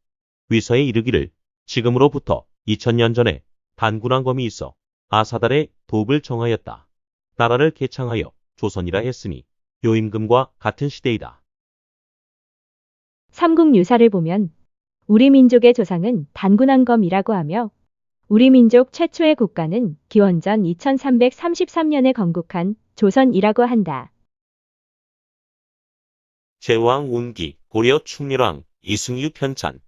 위서에 이르기를 지금으로부터 2000년 전에 단군왕검이 있어 아사달에 도읍을 정하였다. 나라를 개창하여 조선이라 했으니 요임금과 같은 시대이다. 삼국유사를 보면 우리 민족의 조상은 단군왕검이라고 하며 우리 민족 최초의 국가는 기원전 2333년에 건국한 조선이라고 한다. 제왕 운기, 고려 충렬왕, 이승유 편찬.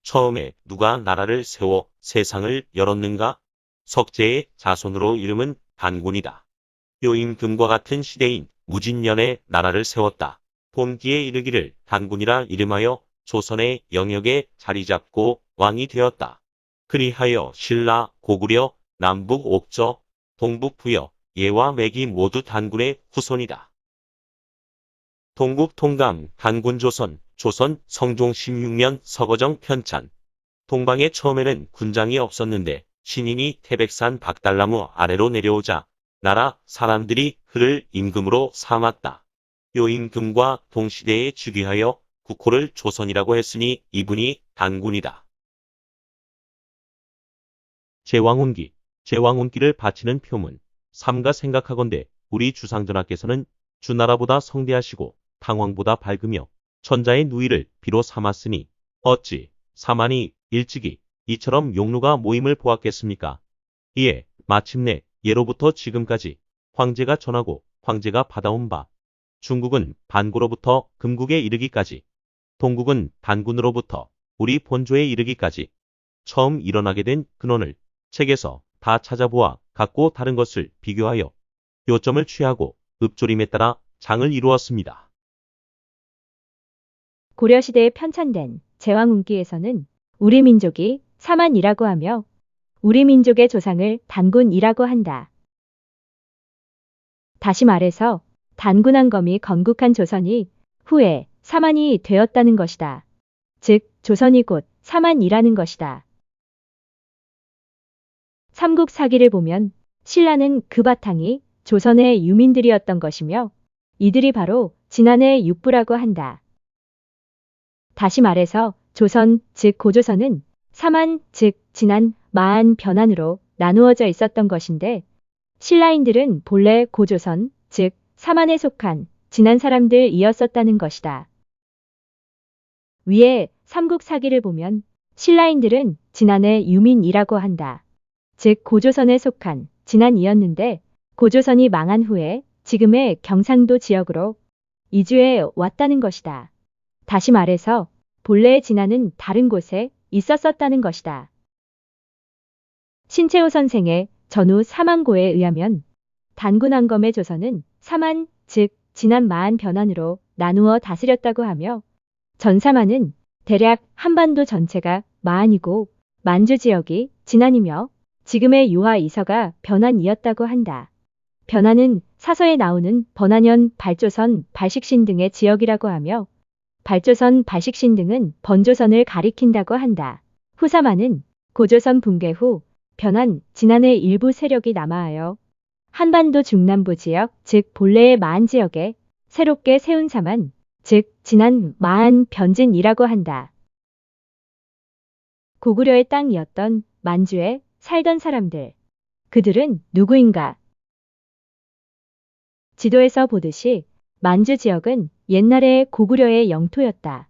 처음에 누가 나라를 세워 세상을 열었는가? 석재의 자손으로 이름은 단군이다. 요임금과 같은 시대인 무진년에 나라를 세웠다. 본기에 이르기를 단군이라 이름하여 조선의 영역에 자리 잡고 왕이 되었다. 그리하여 신라, 고구려, 남북 옥저, 동북 부여, 예와 맥이 모두 단군의 후손이다. 동국 통감, 단군조선, 조선 성종 16년 서거정 편찬. 동방에 처음에는 군장이 없었는데 신인이 태백산 박달나무 아래로 내려오자 나라 사람들이 그를 임금으로 삼았다. 요임금과 동시대에 즉위하여 국호를 조선이라고 했으니 이분이 단군이다. 제왕운기, 제왕운기를 바치는 표문. 삼가 생각하건대 우리 주상전하께서는 주나라보다 성대하시고 탕왕보다 밝으며 천자의 누이를 비로 삼았으니 어찌 사만이 일찍이 이처럼 용루가 모임을 보았겠습니까? 이에 마침내 예로부터 지금까지 황제가 전하고 황제가 받아온 바 중국은 반고로부터 금국에 이르기까지 동국은 단군으로부터 우리 본조에 이르기까지 처음 일어나게 된 근원을 책에서 다 찾아보아 각고 다른 것을 비교하여 요점을 취하고 읍조림에 따라 장을 이루었습니다. 고려시대에 편찬된 제왕운기에서는 우리 민족이 삼한이라고 하며 우리 민족의 조상을 단군이라고 한다. 다시 말해서 단군왕검이 건국한 조선이 후에 삼한이 되었다는 것이다. 즉 조선이 곧 삼한이라는 것이다. 삼국사기를 보면 신라는 그 바탕이 조선의 유민들이었던 것이며 이들이 바로 진안의 육부라고 한다. 다시 말해서 조선, 즉 고조선은 삼한, 즉 진안, 마한, 변한으로 나누어져 있었던 것인데 신라인들은 본래 고조선, 즉 삼한에 속한 진안 사람들이었었다는 것이다. 위에 삼국사기를 보면 신라인들은 진안의 유민이라고 한다. 즉 고조선에 속한 진안이었는데 고조선이 망한 후에 지금의 경상도 지역으로 이주해 왔다는 것이다. 다시 말해서 본래의 진안은 다른 곳에 있었었다는 것이다. 신채호 선생의 전후 사만고에 의하면 단군왕검의 조선은 사만, 즉 진안 마한 변환으로 나누어 다스렸다고 하며 전사만은 대략 한반도 전체가 마한이고 만주 지역이 진안이며 지금의 유화 이서가 변환이었다고 한다. 변환은 사서에 나오는 번안현, 발조선, 발식신 등의 지역이라고 하며 발조선, 발식신 등은 번조선을 가리킨다고 한다. 후사만은 고조선 붕괴 후 변환, 진안의 일부 세력이 남하하여 한반도 중남부 지역, 즉 본래의 마한 지역에 새롭게 세운 사만, 즉 진안, 마한, 변진이라고 한다. 고구려의 땅이었던 만주에 살던 사람들. 그들은 누구인가? 지도에서 보듯이 만주 지역은 옛날에 고구려의 영토였다.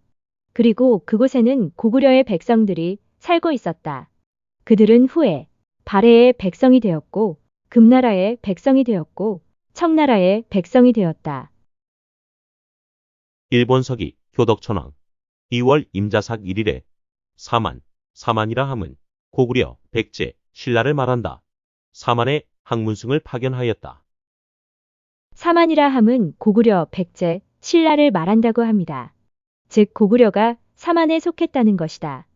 그리고 그곳에는 고구려의 백성들이 살고 있었다. 그들은 후에 발해의 백성이 되었고 금나라의 백성이 되었고 청나라의 백성이 되었다. 일본서기 효덕천왕 2월 임자삭 1일에 사만이라 함은 고구려, 백제, 신라를 말한다. 사만의 항문승을 파견하였다. 사만이라 함은 고구려, 백제, 신라를 말한다고 합니다. 즉 고구려가 사만에 속했다는 것이다.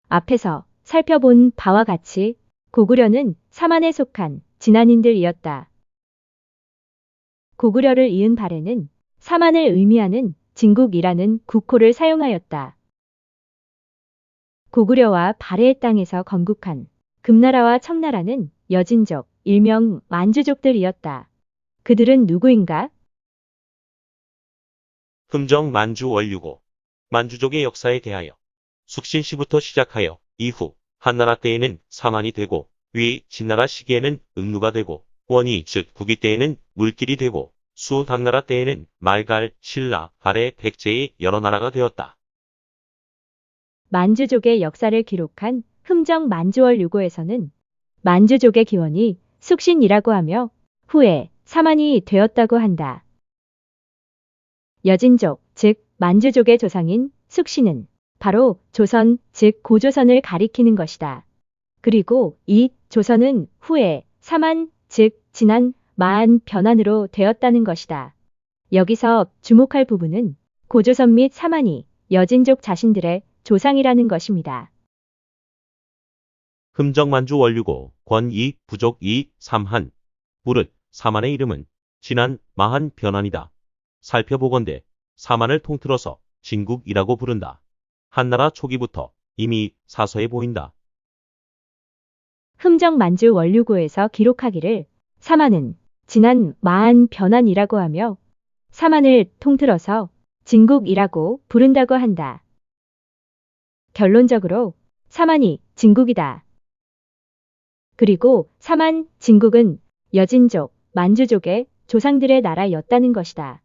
앞에서 살펴본 바와 같이 고구려는 사만에 속한 진안인들이었다. 고구려를 이은 발해는 사만을 의미하는 진국이라는 국호를 사용하였다. 고구려와 발해의 땅에서 건국한 금나라와 청나라는 여진족, 일명 만주족들이었다. 그들은 누구인가? 흠정 만주 원류고 만주족의 역사에 대하여 숙신시부터 시작하여 이후 한나라 때에는 사만이 되고 위 진나라 시기에는 응루가 되고 원이 즉 국위 때에는 물길이 되고 수 당나라 때에는 말갈, 신라, 발해, 백제의 여러 나라가 되었다. 만주족의 역사를 기록한 흠정 만주월유고에서는 만주족의 기원이 숙신이라고 하며 후에 사만이 되었다고 한다. 여진족, 즉 만주족의 조상인 숙신은 바로 조선, 즉 고조선을 가리키는 것이다. 그리고 이 조선은 후에 사만, 즉 진안, 마한, 변환으로 되었다는 것이다. 여기서 주목할 부분은 고조선 및 사만이 여진족 자신들의 조상이라는 것입니다. 흠정만주 원류고 권이 부족 이 삼한 무릇 사만의 이름은 진안, 마한, 변환이다. 살펴보건대 사만을 통틀어서 진국이라고 부른다. 한나라 초기부터 이미 사서에 보인다. 흠정 만주 원류고에서 기록하기를 사만은 진안, 마한, 변환이라고 하며 사만을 통틀어서 진국이라고 부른다고 한다. 결론적으로 사만이 진국이다. 그리고 사만, 진국은 여진족, 만주족의 조상들의 나라였다는 것이다.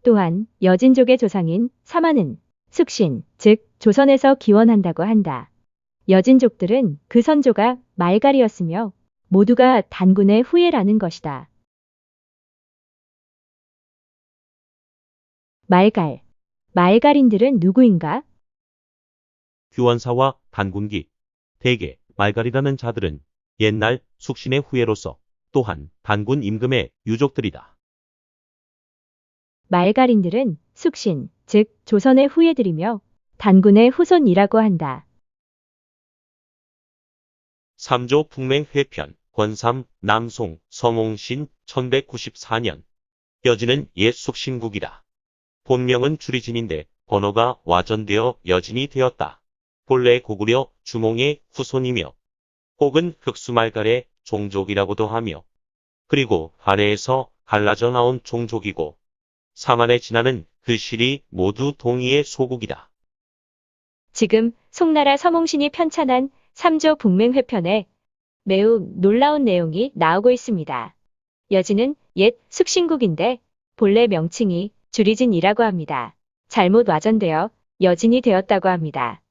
또한 여진족의 조상인 사만은 숙신, 즉 조선에서 기원한다고 한다. 여진족들은 그 선조가 말갈이었으며 모두가 단군의 후예라는 것이다. 말갈인들은 누구인가? 규원사와 단군기, 대개 말갈이라는 자들은 옛날 숙신의 후예로서 또한 단군 임금의 유족들이다. 말갈인들은 숙신, 즉 조선의 후예들이며 단군의 후손이라고 한다. 3조 북맹회편 권삼 남송 성옹신 1194년 여진은 옛 숙신국이다. 본명은 주리진인데 번호가 와전되어 여진이 되었다. 본래 고구려 주몽의 후손이며 혹은 흑수말갈의 종족이라고도 하며 그리고 발해에서 갈라져 나온 종족이고 사만의 진안은 그 실이 모두 동이의 소국이다. 지금 송나라 서몽신이 편찬한 3조 북맹회편에 매우 놀라운 내용이 나오고 있습니다. 여진은 옛 숙신국인데 본래 명칭이 주리진이라고 합니다. 잘못 와전되어 여진이 되었다고 합니다.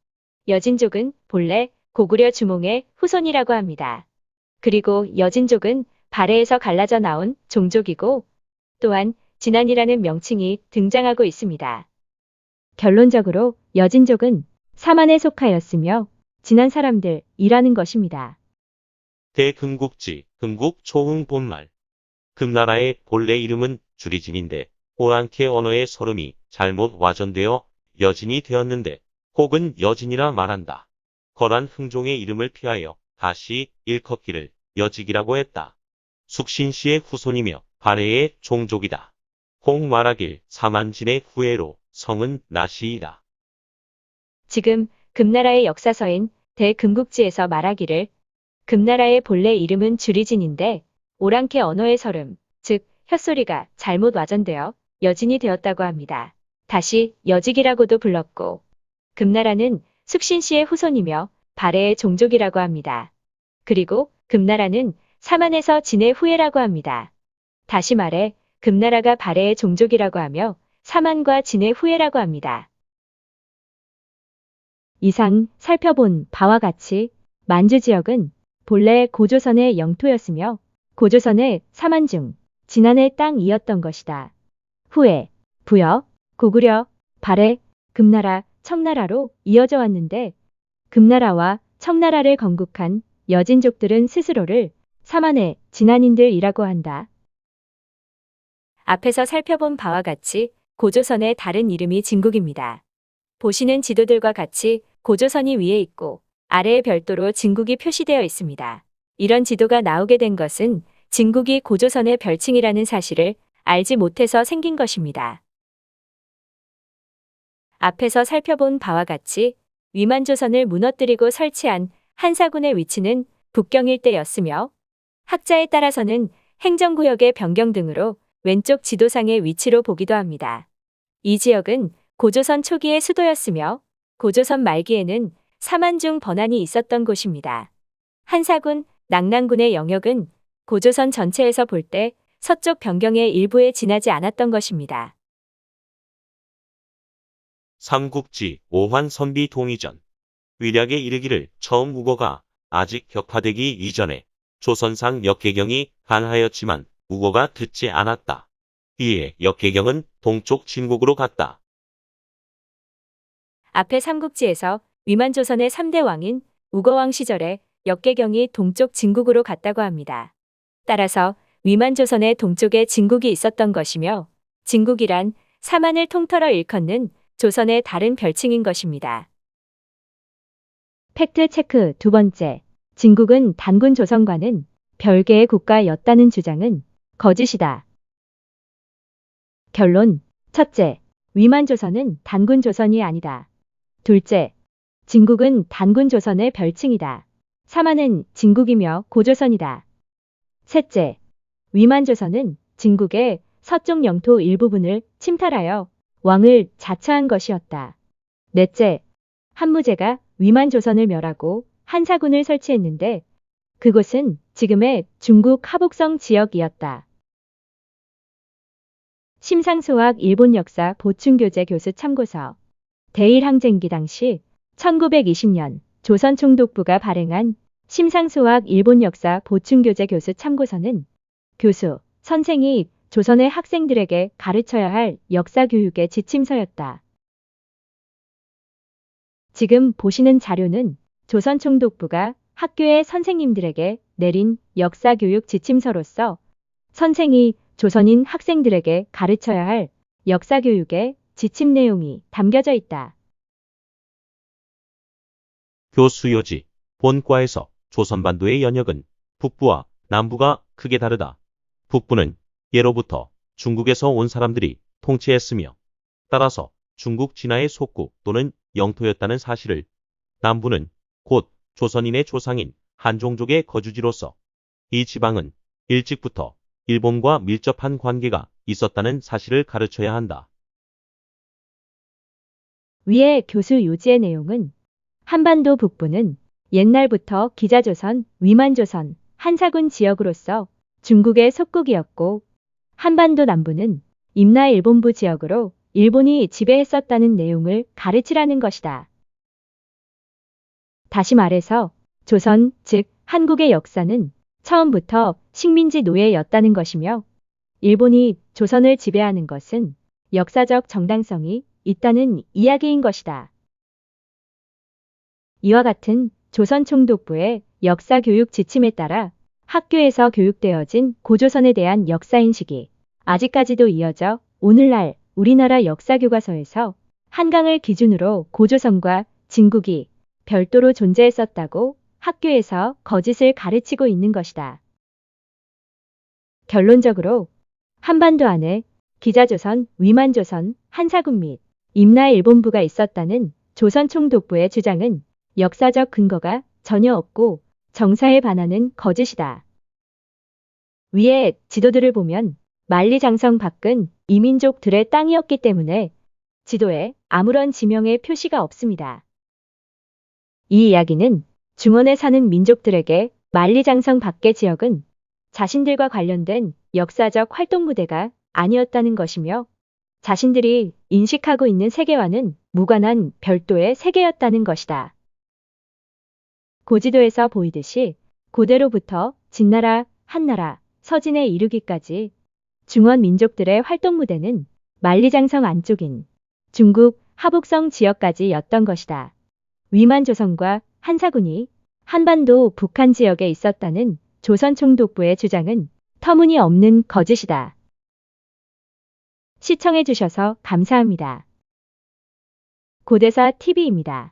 여진족은 본래 고구려 주몽의 후손이라고 합니다. 그리고 여진족은 발해에서 갈라져 나온 종족이고 또한 진안이라는 명칭이 등장하고 있습니다. 결론적으로 여진족은 사만에 속하였으며 진안 사람들이라는 것입니다. 대금국지, 금국 초흥 본말. 금나라의 본래 이름은 주리진인데 오랑캐 언어의 서름이 잘못 와전되어 여진이 되었는데 혹은 여진이라 말한다. 거란 흥종의 이름을 피하여 다시 일컫기를 여직이라고 했다. 숙신씨의 후손이며 발해의 종족이다. 홍 말하길 사만진의 후예로 성은 나시이다. 지금 금나라의 역사서인 대금국지에서 말하기를 금나라의 본래 이름은 주리진인데 오랑캐 언어의 서름, 즉 혓소리가 잘못 와전되어 여진이 되었다고 합니다. 다시 여직이라고도 불렀고 금나라는 숙신씨의 후손이며 발해의 종족이라고 합니다. 그리고 금나라는 사만에서 진의 후예라고 합니다. 다시 말해 금나라가 발해의 종족이라고 하며 사만과 진의 후예라고 합니다. 이상 살펴본 바와 같이 만주 지역은 본래 고조선의 영토였으며 고조선의 사만중, 진안의 땅이었던 것이다. 후에 부여, 고구려, 발해, 금나라, 청나라로 이어져 왔는데 금나라와 청나라를 건국한 여진족들은 스스로를 사만의 진안인들이라고 한다. 앞에서 살펴본 바와 같이 고조선의 다른 이름이 진국입니다. 보시는 지도들과 같이 고조선이 위에 있고 아래에 별도로 진국이 표시되어 있습니다. 이런 지도가 나오게 된 것은 진국이 고조선의 별칭이라는 사실을 알지 못해서 생긴 것입니다. 앞에서 살펴본 바와 같이 위만조선을 무너뜨리고 설치한 한사군의 위치는 북경 일대였으며 학자에 따라서는 행정구역의 변경 등으로 왼쪽 지도상의 위치로 보기도 합니다. 이 지역은 고조선 초기의 수도였으며 고조선 말기에는 사만중 번안이 있었던 곳입니다. 한사군, 낙랑군의 영역은 고조선 전체에서 볼 때 서쪽 변경의 일부에 지나지 않았던 것입니다. 삼국지 5환 선비 동의전. 위략에 이르기를 처음 우거가 아직 격파되기 이전에 조선상 역계경이 간하였지만 우거가 듣지 않았다. 이에 역계경은 동쪽 진국으로 갔다. 앞에 삼국지에서 위만조선의 3대 왕인 우거왕 시절에 역계경이 동쪽 진국으로 갔다고 합니다. 따라서 위만조선의 동쪽에 진국이 있었던 것이며 진국이란 사만을 통틀어 일컫는 조선의 다른 별칭인 것입니다. 팩트 체크 두 번째, 진국은 단군 조선과는 별개의 국가였다는 주장은 거짓이다. 결론, 첫째, 위만조선은 단군 조선이 아니다. 둘째, 진국은 단군 조선의 별칭이다. 사만은 진국이며 고조선이다. 셋째, 위만조선은 진국의 서쪽 영토 일부분을 침탈하여 왕을 자처한 것이었다. 넷째, 한무제가 위만조선을 멸하고 한사군을 설치했는데 그곳은 지금의 중국 하북성 지역이었다. 심상소학 일본 역사 보충교재 교수 참고서. 대일항쟁기 당시 1920년 조선 총독부가 발행한 심상소학 일본 역사 보충교재 교수 참고서는 교수, 선생이 조선의 학생들에게 가르쳐야 할 역사교육의 지침서였다. 지금 보시는 자료는 조선 총독부가 학교의 선생님들에게 내린 역사교육 지침서로서 선생이 조선인 학생들에게 가르쳐야 할 역사교육의 지침 내용이 담겨져 있다. 교수요지. 본과에서 조선반도의 연역은 북부와 남부가 크게 다르다. 북부는 예로부터 중국에서 온 사람들이 통치했으며 따라서 중국 진화의 속국 또는 영토였다는 사실을, 남부는 곧 조선인의 조상인 한종족의 거주지로서 이 지방은 일찍부터 일본과 밀접한 관계가 있었다는 사실을 가르쳐야 한다. 위의 교수 요지의 내용은 한반도 북부는 옛날부터 기자조선, 위만조선, 한사군 지역으로서 중국의 속국이었고 한반도 남부는 임나일본부 지역으로 일본이 지배했었다는 내용을 가르치라는 것이다. 다시 말해서 조선, 즉 한국의 역사는 처음부터 식민지 노예였다는 것이며 일본이 조선을 지배하는 것은 역사적 정당성이 있다는 이야기인 것이다. 이와 같은 조선 총독부의 역사 교육 지침에 따라 학교에서 교육되어진 고조선에 대한 역사인식이 아직까지도 이어져 오늘날 우리나라 역사교과서에서 한강을 기준으로 고조선과 진국이 별도로 존재했었다고 학교에서 거짓을 가르치고 있는 것이다. 결론적으로 한반도 안에 기자조선, 위만조선, 한사군 및 임나일본부가 있었다는 조선 총독부의 주장은 역사적 근거가 전혀 없고 정사에 반하는 거짓이다. 위의 지도들을 보면 만리장성 밖은 이민족들의 땅이었기 때문에 지도에 아무런 지명의 표시가 없습니다. 이 이야기는 중원에 사는 민족들에게 만리장성 밖의 지역은 자신들과 관련된 역사적 활동 무대가 아니었다는 것이며 자신들이 인식하고 있는 세계와는 무관한 별도의 세계였다는 것이다. 고지도에서 보이듯이 고대로부터 진나라, 한나라, 서진에 이르기까지 중원 민족들의 활동 무대는 만리장성 안쪽인 중국 하북성 지역까지였던 것이다. 위만조선과 한사군이 한반도 북한 지역에 있었다는 조선 총독부의 주장은 터무니없는 거짓이다. 시청해주셔서 감사합니다. 고대사 TV입니다.